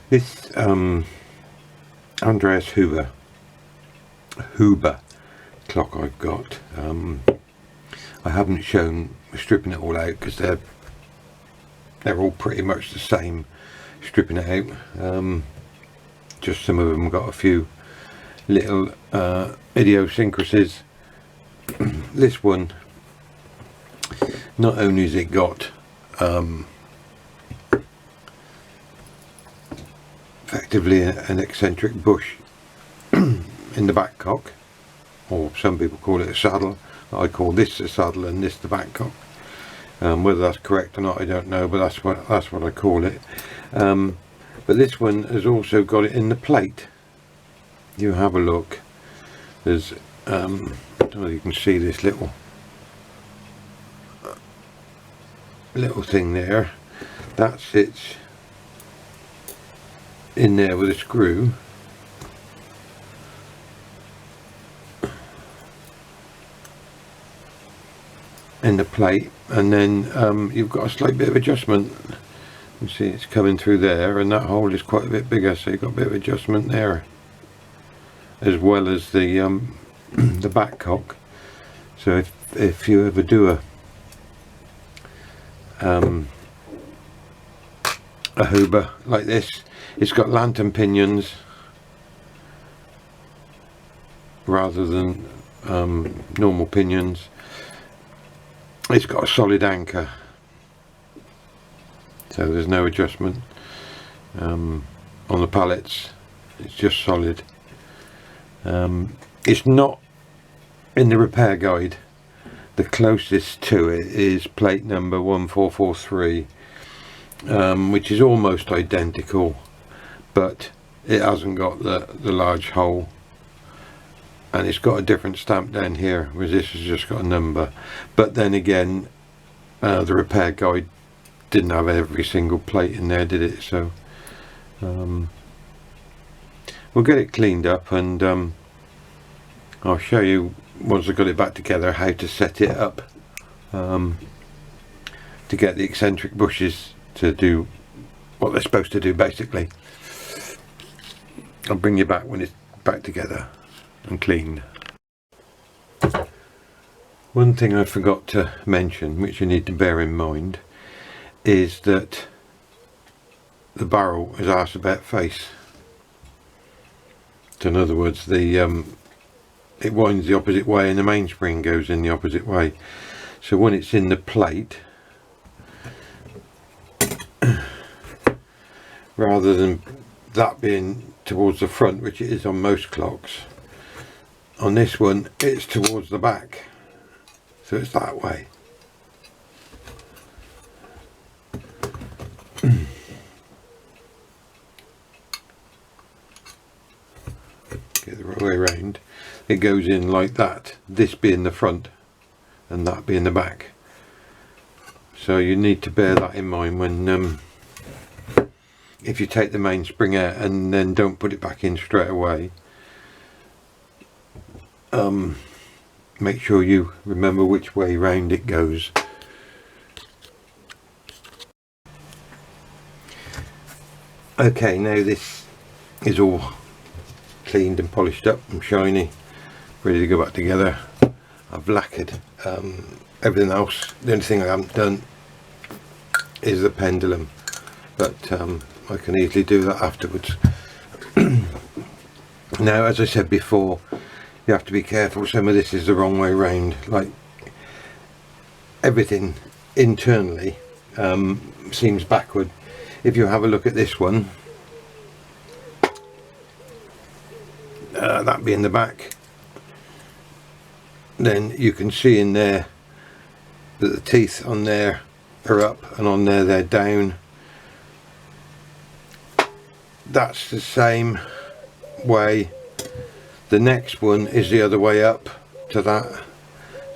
This Andrea's Huber clock I've got. I haven't shown stripping it all out because they're all pretty much the same stripping it out. Just some of them got a few little idiosyncrasies. This one, not only has it got effectively an eccentric bush in the back cock, or some people call it a saddle. I call this a saddle and this the back cock. Whether that's correct or not, I don't know, but that's what I call it. But this one has also got it in the plate. You have a look. There's I don't know if you can see this little thing there. That sits in there with a screw. In the plate, and then you've got a slight bit of adjustment. You see it's coming through there, and that hole is quite a bit bigger, so you've got a bit of adjustment there, as well as the the back cock. So if you ever do a Huber like this, it's got lantern pinions rather than normal pinions. It's got a solid anchor, so there's no adjustment on the pallets. It's just solid. It's not in the repair guide. The closest to it is plate number 1443, which is almost identical, but it hasn't got the large hole, and it's got a different stamp down here, whereas this has just got a number. But then again, the repair guide didn't have every single plate in there, did it? So we'll get it cleaned up, and I'll show you once I've got it back together how to set it up to get the eccentric bushes to do what they're supposed to do, basically. I'll bring you back when it's back together and cleaned. One thing I forgot to mention, which you need to bear in mind, is that the barrel is arse about face. So in other words, the it winds the opposite way and the mainspring goes in the opposite way. So when it's in the plate, rather than that being towards the front, which it is on most clocks, on this one it's towards the back, so it's that way. Get the right way around. It goes in like that, this being the front and that being the back. So you need to bear that in mind when if you take the mainspring out and then don't put it back in straight away. Make sure you remember which way round it goes. Okay, now this is all cleaned and polished up and shiny, ready to go back together. I've lacquered everything else. The only thing I haven't done is the pendulum, but I can easily do that afterwards. Now, as I said before, you have to be careful. Some of this is the wrong way round. Like everything internally seems backward. If you have a look at this one, that being the back, then you can see in there that the teeth on there are up and on there they're down. That's the same way. The next one is the other way up to that,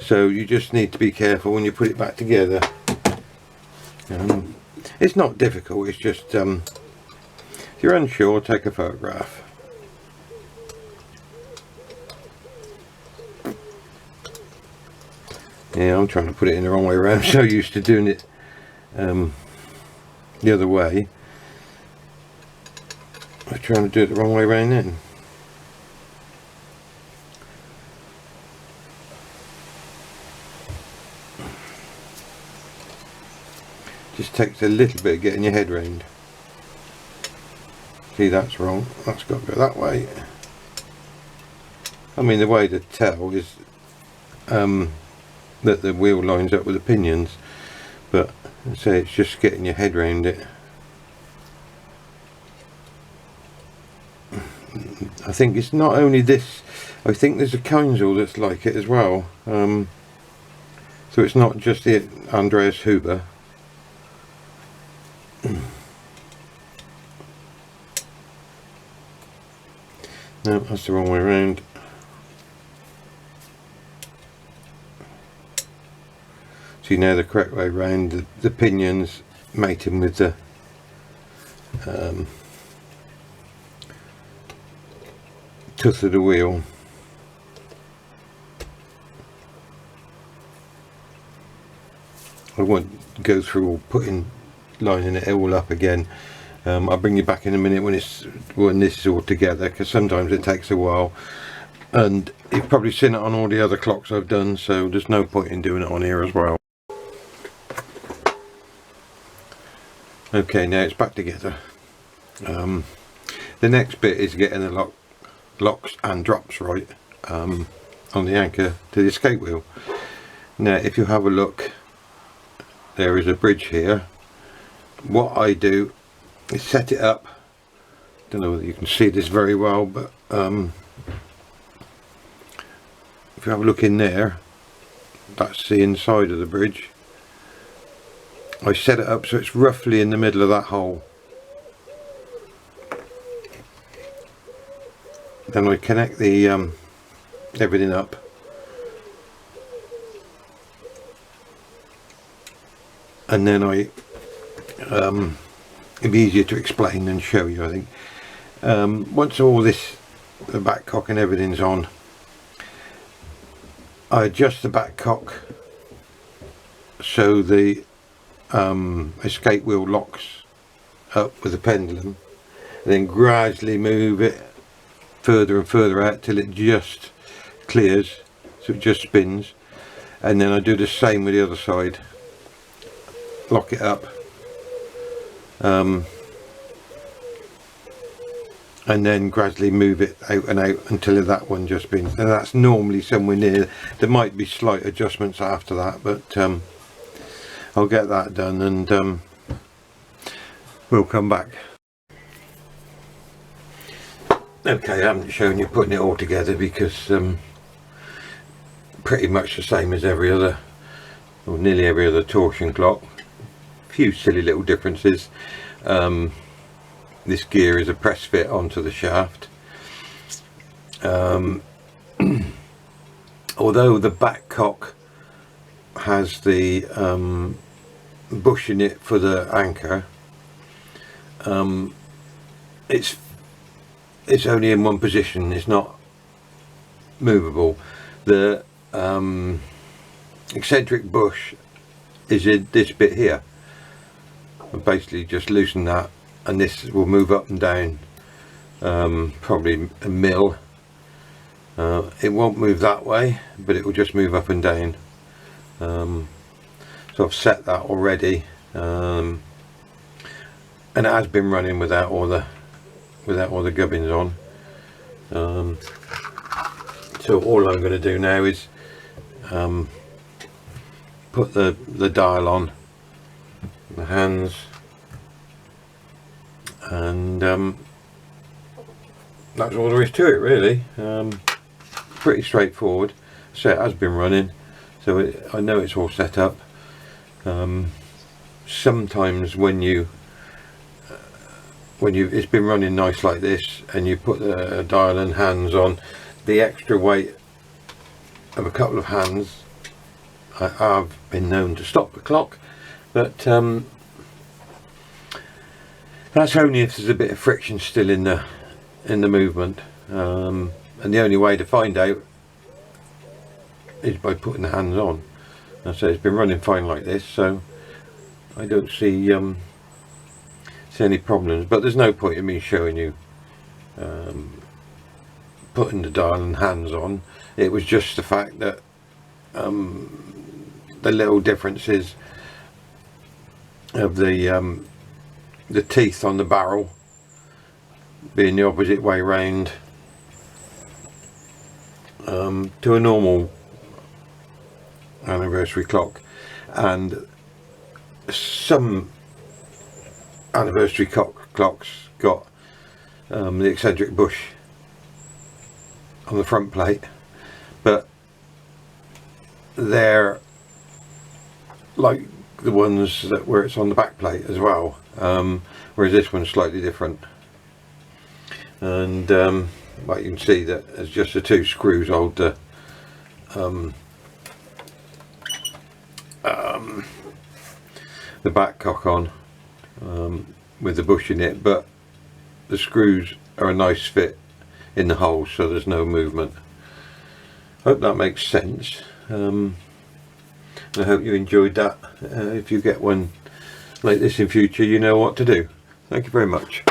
so you just need to be careful when you put it back together. It's not difficult, it's just if you're unsure, take a photograph. Yeah, I'm trying to put it in the wrong way around. I'm so used to doing it the other way. I was trying to do it the wrong way around then. Just takes a little bit of getting your head round. See, that's wrong. That's got to go that way. I mean, the way to tell is that the wheel lines up with the pinions, but so it's just getting your head round it. I think it's not only this, I think there's a Kinzel that's like it as well. So it's not just the Andreas Huber. No, that's the wrong way around. See, now the correct way around, the pinions mating with the tooth of the wheel. I won't go through lining it all up again. I'll bring you back in a minute when this is all together, because sometimes it takes a while, and you've probably seen it on all the other clocks I've done, so there's no point in doing it on here as well. Okay, now it's back together. The next bit is getting the locks and drops right on the anchor to the escape wheel. Now if you have a look, there is a bridge here. What I do is set it up. Don't know whether you can see this very well, but if you have a look in there, that's the inside of the bridge. I set it up so it's roughly in the middle of that hole. Then I connect the everything up. And then it'd be easier to explain and show you, I think. Once all this, the back cock and everything's on, I adjust the back cock so the escape wheel locks up with the pendulum, and then gradually move it further and further out till it just clears, so it just spins. And then I do the same with the other side, lock it up, and then gradually move it out and out until that one just spins. And that's normally somewhere near, there might be slight adjustments after that, but I'll get that done and we'll come back. Okay, I haven't shown you putting it all together because pretty much the same as every other, or nearly every other torsion clock. A few silly little differences. This gear is a press fit onto the shaft. Although the back cock has the bush in it for the anchor, it's only in one position, it's not movable. The eccentric bush is in this bit here. I basically just loosen that and this will move up and down, probably a mil. It won't move that way, but it will just move up and down. So I've set that already, and it has been running without all the gubbins on. So all I'm going to do now is put the dial on the hands, and that's all there is to it really. Pretty straightforward. So it has been running, so I know it's all set up. Sometimes when it's been running nice like this and you put the dial and hands on, the extra weight of a couple of hands I have been known to stop the clock, but that's only if there's a bit of friction still in the movement, and the only way to find out is by putting the hands on. And so it's been running fine like this, so I don't see any problems, but there's no point in me showing you putting the dial and hands on. It was just the fact that the little differences of the teeth on the barrel being the opposite way round to a normal anniversary clock, and some anniversary clocks got the eccentric bush on the front plate, but they're like the ones that where it's on the back plate as well, whereas this one's slightly different. And well, you can see that it's just the two screws hold the back cock on with the bush in it, but the screws are a nice fit in the hole, so there's no movement. Hope that makes sense. I hope you enjoyed that. If you get one like this in future, you know what to do. Thank you very much.